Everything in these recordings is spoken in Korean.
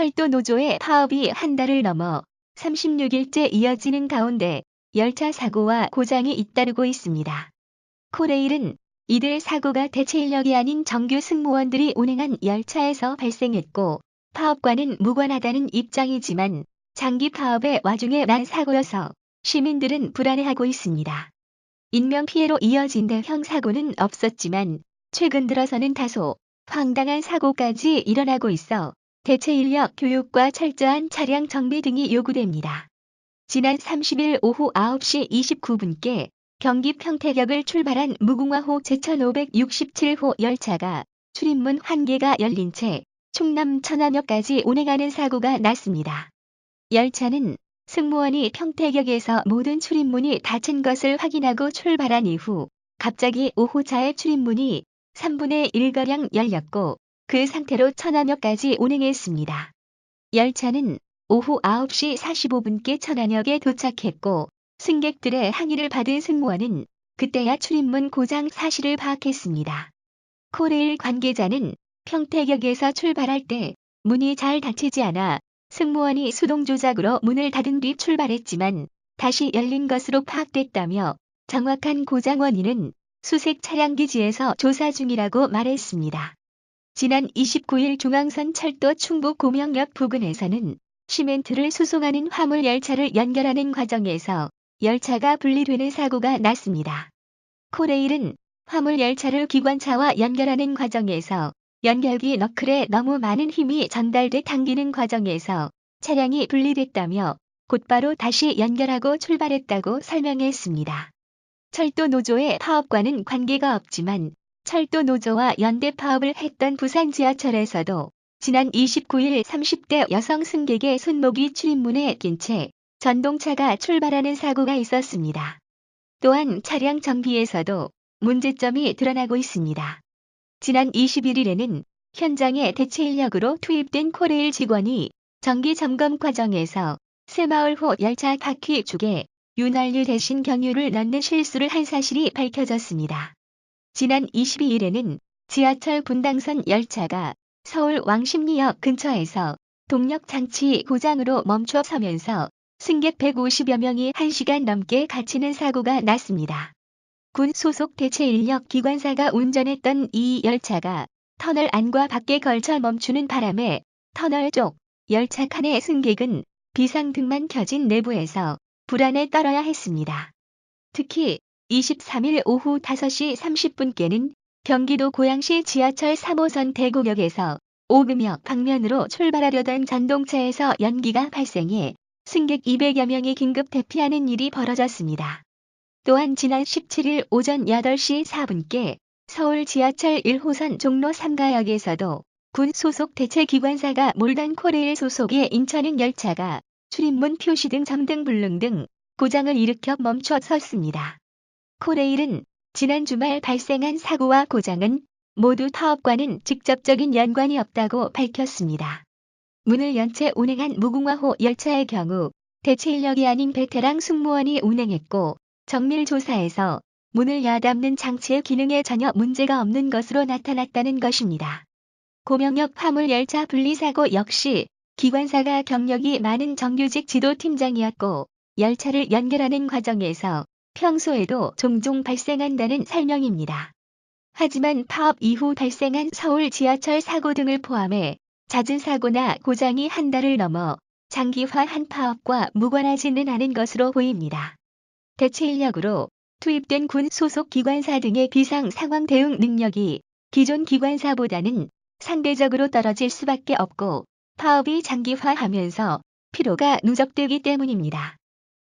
철도 노조의 파업이 한 달을 넘어 36일째 이어지는 가운데 열차 사고와 고장이 잇따르고 있습니다. 코레일은 이들 사고가 대체 인력이 아닌 정규 승무원들이 운행한 열차에서 발생했고 파업과는 무관하다는 입장이지만 장기 파업의 와중에 난 사고여서 시민들은 불안해하고 있습니다. 인명피해로 이어진 대형 사고는 없었지만 최근 들어서는 다소 황당한 사고까지 일어나고 있어 대체 인력 교육과 철저한 차량 정비 등이 요구됩니다. 지난 30일 오후 9시 29분께 경기 평택역을 출발한 무궁화호 제1567호 열차가 출입문 1개가 열린 채 충남 천안역까지 운행하는 사고가 났습니다. 열차는 승무원이 평택역에서 모든 출입문이 닫힌 것을 확인하고 출발한 이후 갑자기 5호차의 출입문이 3분의 1가량 열렸고 그 상태로 천안역까지 운행했습니다. 열차는 오후 9시 45분께 천안역에 도착했고 승객들의 항의를 받은 승무원은 그때야 출입문 고장 사실을 파악했습니다. 코레일 관계자는 평택역에서 출발할 때 문이 잘 닫히지 않아 승무원이 수동 조작으로 문을 닫은 뒤 출발했지만 다시 열린 것으로 파악됐다며 정확한 고장 원인은 수색 차량기지에서 조사 중이라고 말했습니다. 지난 29일 중앙선 철도 충북 고명역 부근에서는 시멘트를 수송하는 화물 열차를 연결하는 과정에서 열차가 분리되는 사고가 났습니다. 코레일은 화물 열차를 기관차와 연결하는 과정에서 연결기 너클에 너무 많은 힘이 전달돼 당기는 과정에서 차량이 분리됐다며 곧바로 다시 연결하고 출발했다고 설명했습니다. 철도 노조의 파업과는 관계가 없지만 철도 노조와 연대 파업을 했던 부산 지하철에서도 지난 29일 30대 여성 승객의 손목이 출입문에 낀 채 전동차가 출발하는 사고가 있었습니다. 또한 차량 정비에서도 문제점이 드러나고 있습니다. 지난 21일에는 현장에 대체 인력으로 투입된 코레일 직원이 정기 점검 과정에서 새마을호 열차 바퀴 축에 윤활유 대신 경유를 넣는 실수를 한 사실이 밝혀졌습니다. 지난 22일에는 지하철 분당선 열차가 서울 왕십리역 근처에서 동력 장치 고장으로 멈춰 서면서 승객 150여 명이 1시간 넘게 갇히는 사고가 났습니다. 군 소속 대체 인력 기관사가 운전했던 이 열차가 터널 안과 밖에 걸쳐 멈추는 바람에 터널 쪽 열차 칸의 승객은 비상등만 켜진 내부에서 불안에 떨어야 했습니다. 특히 23일 오후 5시 30분께는 경기도 고양시 지하철 3호선 대구역에서 오금역 방면으로 출발하려던 전동차에서 연기가 발생해 승객 200여 명이 긴급 대피하는 일이 벌어졌습니다. 또한 지난 17일 오전 8시 4분께 서울 지하철 1호선 종로 3가역에서도 군 소속 대체기관사가 몰던 코레일 소속의 인천행 열차가 출입문 표시등 점등 불능 등 고장을 일으켜 멈춰 섰습니다. 코레일은 지난 주말 발생한 사고와 고장은 모두 파업과는 직접적인 연관이 없다고 밝혔습니다. 문을 연 채 운행한 무궁화호 열차의 경우 대체 인력이 아닌 베테랑 승무원이 운행했고 정밀 조사에서 문을 야담는 장치의 기능에 전혀 문제가 없는 것으로 나타났다는 것입니다. 고명역 화물열차 분리사고 역시 기관사가 경력이 많은 정규직 지도팀장이었고 열차를 연결하는 과정에서 평소에도 종종 발생한다는 설명입니다. 하지만 파업 이후 발생한 서울 지하철 사고 등을 포함해 잦은 사고나 고장이 한 달을 넘어 장기화한 파업과 무관하지는 않은 것으로 보입니다. 대체 인력으로 투입된 군 소속 기관사 등의 비상 상황 대응 능력이 기존 기관사보다는 상대적으로 떨어질 수밖에 없고 파업이 장기화하면서 피로가 누적되기 때문입니다.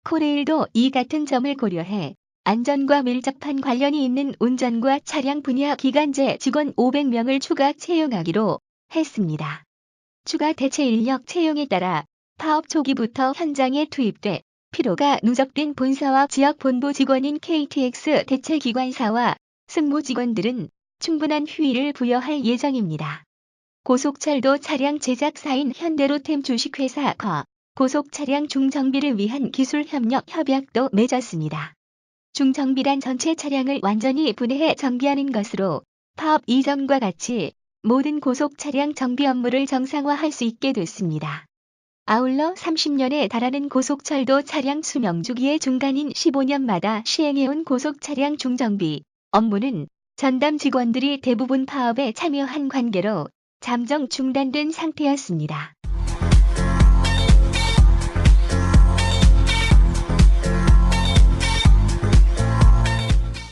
코레일도 이 같은 점을 고려해 안전과 밀접한 관련이 있는 운전과 차량 분야 기관제 직원 500명을 추가 채용하기로 했습니다. 추가 대체 인력 채용에 따라 파업 초기부터 현장에 투입돼 피로가 누적된 본사와 지역 본부 직원인 KTX 대체기관사와 승무 직원들은 충분한 휴일을 부여할 예정입니다. 고속철도 차량 제작사인 현대로템 주식회사 고속차량 중정비를 위한 기술협력 협약도 맺었습니다. 중정비란 전체 차량을 완전히 분해해 정비하는 것으로 파업 이전과 같이 모든 고속 차량 정비 업무를 정상화할 수 있게 됐습니다. 아울러 30년에 달하는 고속철도 차량 수명 주기의 중간인 15년마다 시행해온 고속 차량 중정비 업무는 전담 직원들이 대부분 파업에 참여한 관계로 잠정 중단된 상태였습니다.